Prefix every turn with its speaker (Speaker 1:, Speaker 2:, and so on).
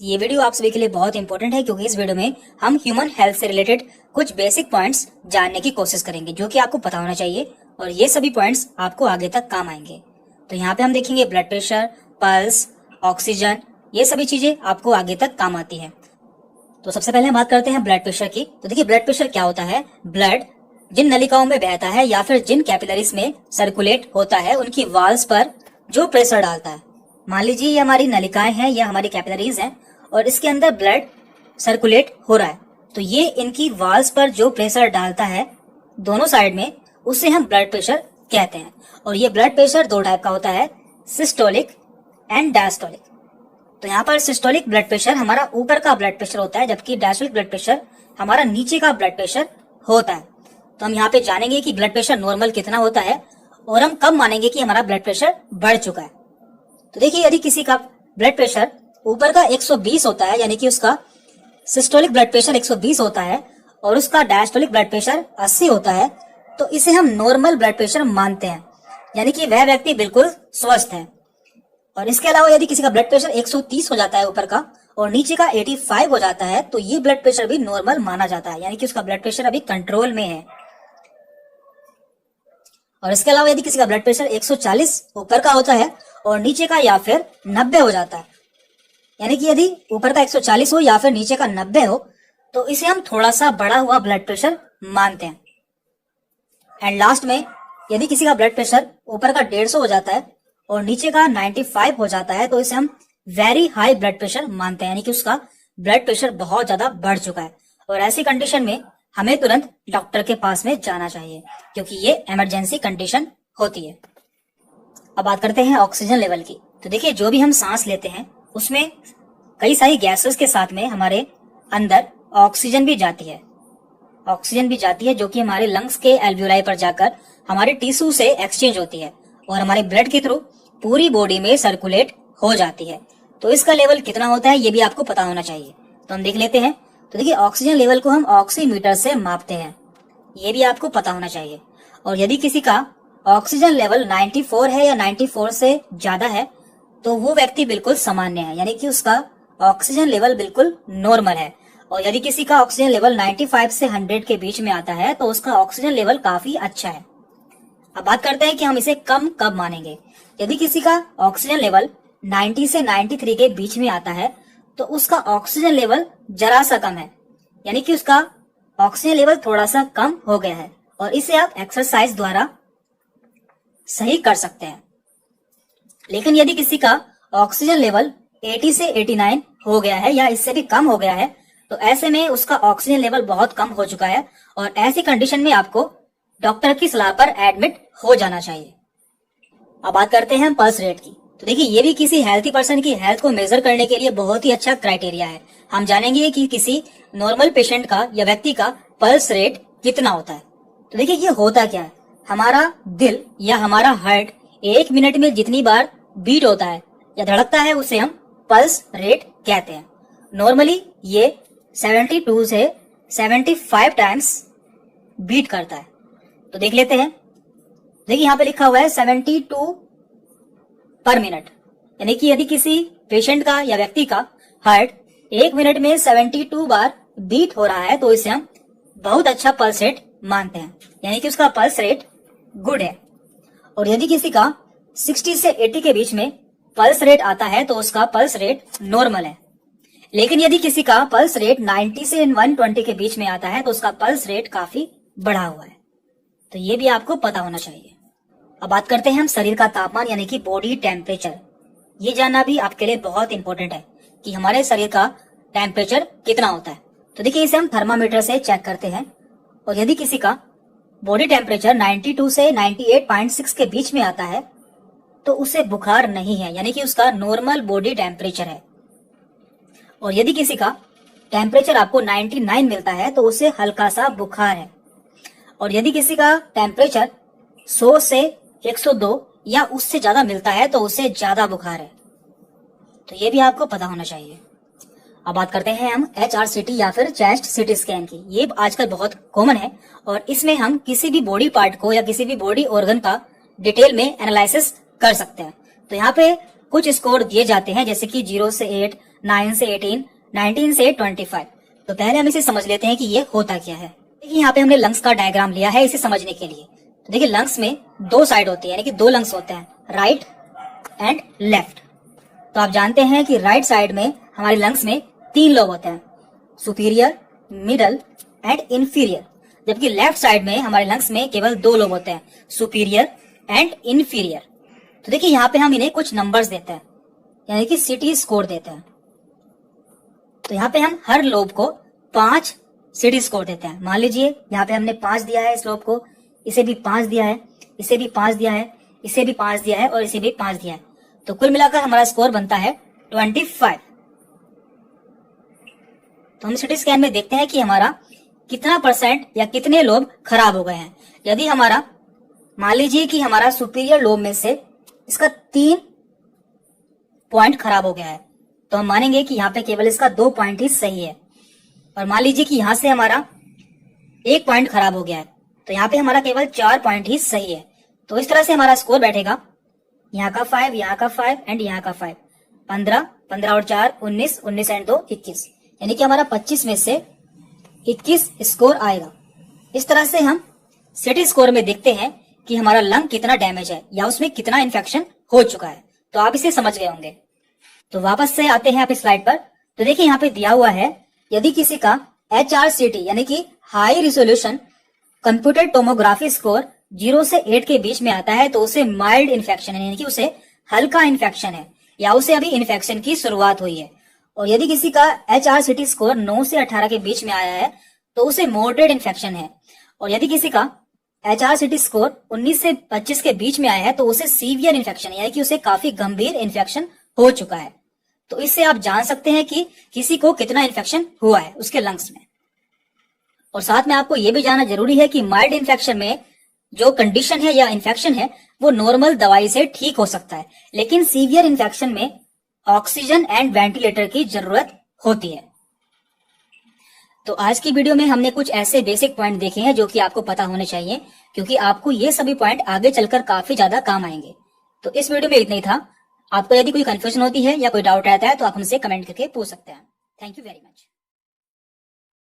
Speaker 1: ये वीडियो आप सभी के लिए बहुत इंपॉर्टेंट है क्योंकि इस वीडियो में हम ह्यूमन हेल्थ से रिलेटेड कुछ बेसिक पॉइंट्स जानने की कोशिश करेंगे जो कि आपको पता होना चाहिए और ये सभी पॉइंट्स आपको आगे तक काम आएंगे। तो यहाँ पे हम देखेंगे ब्लड प्रेशर, पल्स, ऑक्सीजन, ये सभी चीजें आपको आगे तक काम आती है। तो सबसे पहले हम बात करते हैं ब्लड प्रेशर की। तो देखिए ब्लड प्रेशर क्या होता है। ब्लड जिन नलिकाओं में बहता है या फिर जिन कैपिलरीज में सर्कुलेट होता है उनकी वाल्स पर जो प्रेशर डालता है। मान लीजिए ये हमारी नलिकाएं हैं या हमारी कैपिलरीज हैं और इसके अंदर ब्लड सर्कुलेट हो रहा है, तो ये इनकी वाल्स पर जो प्रेशर डालता है दोनों साइड में, उसे हम ब्लड प्रेशर कहते हैं। और ये ब्लड प्रेशर दो टाइप का होता है, सिस्टोलिक एंड डायस्टोलिक। तो यहाँ पर सिस्टोलिक ब्लड प्रेशर हमारा ऊपर का ब्लड प्रेशर होता है, जबकि डायस्टोलिक ब्लड प्रेशर हमारा नीचे का ब्लड प्रेशर होता है। तो हम यहाँ पे जानेंगे कि ब्लड प्रेशर नॉर्मल कितना होता है और हम कब मानेंगे कि हमारा ब्लड प्रेशर बढ़ चुका है। तो देखिए यदि किसी का ब्लड प्रेशर ऊपर का 120 होता है, यानी कि उसका सिस्टोलिक ब्लड प्रेशर 120 होता है और उसका डायस्टोलिक ब्लड प्रेशर 80 होता है, तो इसे हम नॉर्मल ब्लड प्रेशर मानते हैं, यानी कि वह व्यक्ति बिल्कुल स्वस्थ है। और इसके अलावा यदि किसी का ब्लड प्रेशर 130 हो जाता है ऊपर का और नीचे का 85 हो जाता है, तो ये ब्लड प्रेशर भी नॉर्मल माना जाता है, यानी कि उसका ब्लड प्रेशर अभी कंट्रोल में है। और इसके अलावा यदि किसी का ब्लड प्रेशर 140 ऊपर का होता है और नीचे का या फिर 90 हो जाता है, यानी कि यदि ऊपर का 140 हो या फिर नीचे का 90 हो, तो इसे हम थोड़ा सा बढ़ा हुआ ब्लड प्रेशर मानते हैं। एंड लास्ट में यदि किसी का ब्लड प्रेशर ऊपर का 150 हो जाता है और नीचे का 95 हो जाता है, तो इसे हम वेरी हाई ब्लड प्रेशर मानते हैं, यानी कि उसका ब्लड प्रेशर बहुत ज्यादा बढ़ चुका है। और ऐसी कंडीशन में हमें तुरंत डॉक्टर के पास में जाना चाहिए क्योंकि ये इमरजेंसी कंडीशन होती है। अब बात करते हैं ऑक्सीजन लेवल की। तो देखिए जो भी हम सांस लेते हैं उसमें कई सारी गैसेस के साथ में हमारे अंदर ऑक्सीजन भी जाती है जो कि हमारे लंग्स के एल्वियोलाई पर जाकर हमारे टिश्यू से एक्सचेंज होती है और हमारे ब्लड के थ्रू पूरी बॉडी में सर्कुलेट हो जाती है। तो इसका लेवल कितना होता है ये भी आपको पता होना चाहिए। तो हम देख लेते हैं। तो देखिए ऑक्सीजन लेवल को हम ऑक्सीमीटर से मापते हैं, ये भी आपको पता होना चाहिए। और यदि किसी का ऑक्सीजन लेवल 94 है या 94 से ज्यादा है, तो वो व्यक्ति बिल्कुल सामान्य है, यानी कि उसका ऑक्सीजन लेवल बिल्कुल नॉर्मल है। और यदि किसी का ऑक्सीजन लेवल 95 से 100 के बीच में आता है, तो उसका ऑक्सीजन लेवल काफी अच्छा है। अब बात करते हैं कि हम इसे कम कब मानेंगे। यदि किसी का ऑक्सीजन लेवल 90 से 93 के बीच में आता है, तो उसका ऑक्सीजन लेवल जरा सा कम है, यानी कि उसका ऑक्सीजन लेवल थोड़ा सा कम हो गया है और इसे आप एक्सरसाइज द्वारा सही कर सकते हैं। लेकिन यदि किसी का ऑक्सीजन लेवल 80 से 89 हो गया है या इससे भी कम हो गया है, तो ऐसे में उसका ऑक्सीजन लेवल बहुत कम हो चुका है और ऐसी कंडीशन में आपको डॉक्टर की सलाह पर एडमिट हो जाना चाहिए। अब बात करते हैं पल्स रेट की। तो देखिए ये भी किसी हेल्थी पर्सन की हेल्थ को मेजर करने के लिए बहुत ही अच्छा क्राइटेरिया है। हम जानेंगे कि किसी नॉर्मल पेशेंट का या व्यक्ति का पल्स रेट कितना होता है। तो देखिए ये होता क्या है, हमारा दिल या हमारा हार्ट 1 मिनट में जितनी बार बीट होता है या धड़कता है उसे हम पल्स रेट कहते हैं। नॉर्मली ये 72 से 75 टाइम्स बीट करता है। तो देख लेते हैं। देखिए यहाँ पे लिखा हुआ है 72 पर मिनट, यानी कि यदि किसी पेशेंट का या व्यक्ति का हार्ट 1 मिनट में 72 बार बीट हो रहा है, तो इसे हम बहुत अच्छा पल्स रेट मानते हैं, यानी कि उसका पल्स रेट गुड है। और यदि किसी का 60 से 80 के बीच में पल्स रेट आता है, तो उसका पल्स रेट नॉर्मल है। लेकिन यदि किसी का पल्स रेट 90 से 120 के बीच में आता है, तो उसका पल्स रेट काफी बढ़ा हुआ है। तो ये भी आपको पता होना चाहिए। अब बात करते हैं हम शरीर का तापमान, यानी कि बॉडी टेम्परेचर। ये जानना भी आपके लिए बहुत इंपॉर्टेंट है कि हमारे शरीर का टेम्परेचर कितना होता है। तो देखिए इसे हम थर्मामीटर से चेक करते हैं और यदि किसी का बॉडी टेम्परेचर 92 से 98.6 के बीच में आता है, तो उसे बुखार नहीं है, यानी कि उसका नॉर्मल बॉडी टेम्परेचर है। और यदि किसी का टेम्परेचर आपको 99 मिलता है, तो उसे हल्का सा बुखार है। और यदि किसी का टेम्परेचर 100 से 102 या उससे ज्यादा मिलता है, तो उसे ज्यादा बुखार है। तो ये भी आपको पता होना चाहिए। अब बात करते हैं हम HRCT या फिर चेस्ट सीटी स्कैन की। ये आजकल बहुत कॉमन है और इसमें हम किसी भी बॉडी पार्ट को या किसी भी बॉडी ऑर्गन का डिटेल में एनालिसिस कर सकते हैं। तो यहाँ पे कुछ स्कोर दिए जाते हैं, जैसे कि 0 से 8, 9 से 18, 19 से 25। तो पहले हम इसे समझ लेते हैं कि ये होता क्या है। देखिए यहाँ पे हमने लंग्स का डायग्राम लिया है इसे समझने के लिए। तो देखिए लंग्स में दो साइड होती है, यानी कि दो लंग्स होते हैं, राइट एंड लेफ्ट। तो आप जानते हैं कि राइट साइड में हमारे लंग्स में 3 लोब होते हैं, सुपीरियर, मिडल एंड इंफीरियर। जबकि लेफ्ट साइड में हमारे लंग्स में केवल 2 लोब होते हैं, सुपीरियर एंड इंफीरियर। तो देखिए यहाँ पे हम इन्हें कुछ नंबर्स देते हैं, यानी कि सिटी स्कोर देते हैं। तो यहाँ पे हम हर लोब को 5 सिटी स्कोर देते हैं। मान लीजिए यहाँ पे हमने 5 दिया है इस लोब को, इसे भी 5 दिया है, इसे भी 5 दिया है, इसे भी 5 दिया है और इसे भी 5 दिया है। तो कुल मिलाकर हमारा स्कोर बनता है 25। तो हम सिटी स्कैन में देखते हैं कि हमारा कितना परसेंट या कितने लोब खराब हो गए हैं। यदि हमारा मान लीजिए कि हमारा सुपीरियर लोब में से इसका 3 पॉइंट खराब हो गया है, तो हम मानेंगे कि यहाँ पे केवल इसका 2 पॉइंट ही सही है। और मान लीजिए कि यहाँ से हमारा 1 पॉइंट खराब हो गया है, तो यहाँ पे हमारा केवल 4 पॉइंट ही सही है। तो इस तरह से हमारा स्कोर बैठेगा, यहाँ का 5, यहाँ का 5 एंड यहाँ का 5, 15, 15 और 4 19, 19 एंड 2 21, यानी कि हमारा 25 में से 21 स्कोर आएगा। इस तरह से हम सिटी स्कोर में देखते हैं कि हमारा लंग कितना डैमेज है या उसमें कितना इन्फेक्शन हो चुका है। तो आप इसे समझ गए होंगे। तो वापस से आते हैं आप इस स्लाइड पर। तो देखिए यहाँ पे दिया हुआ है, यदि किसी का HRCT यानी कि high resolution computer tomography score 0 से 8 के बीच में आता है, तो उसे माइल्ड इन्फेक्शन है, यानी कि उसे हल्का इन्फेक्शन है या उसे अभी इन्फेक्शन की शुरुआत हुई है। और यदि किसी का HRCT स्कोर 9 से 18 के बीच में आया है, तो उसे मॉडरेट इन्फेक्शन है। और यदि किसी का HRCT स्कोर 19 से 25 के बीच में आया है, तो उसे सीवियर इन्फेक्शन है, यानी कि उसे काफी गंभीर इन्फेक्शन हो चुका है। तो इससे आप जान सकते हैं कि किसी को कितना इन्फेक्शन हुआ है उसके लंग्स में। और साथ में आपको यह भी जानना जरूरी है कि माइल्ड इन्फेक्शन में जो कंडीशन है या इन्फेक्शन है वो नॉर्मल दवाई से ठीक हो सकता है, लेकिन सीवियर इन्फेक्शन में ऑक्सीजन एंड वेंटिलेटर की जरूरत होती है। तो आज की वीडियो में हमने कुछ ऐसे बेसिक पॉइंट देखे हैं जो कि आपको पता होने चाहिए, क्योंकि आपको ये सभी पॉइंट आगे चलकर काफी ज्यादा काम आएंगे। तो इस वीडियो में इतना ही था। आपको यदि कोई कंफ्यूजन होती है या कोई डाउट रहता है तो आप हमसे कमेंट करके पूछ सकते हैं। Thank you very much.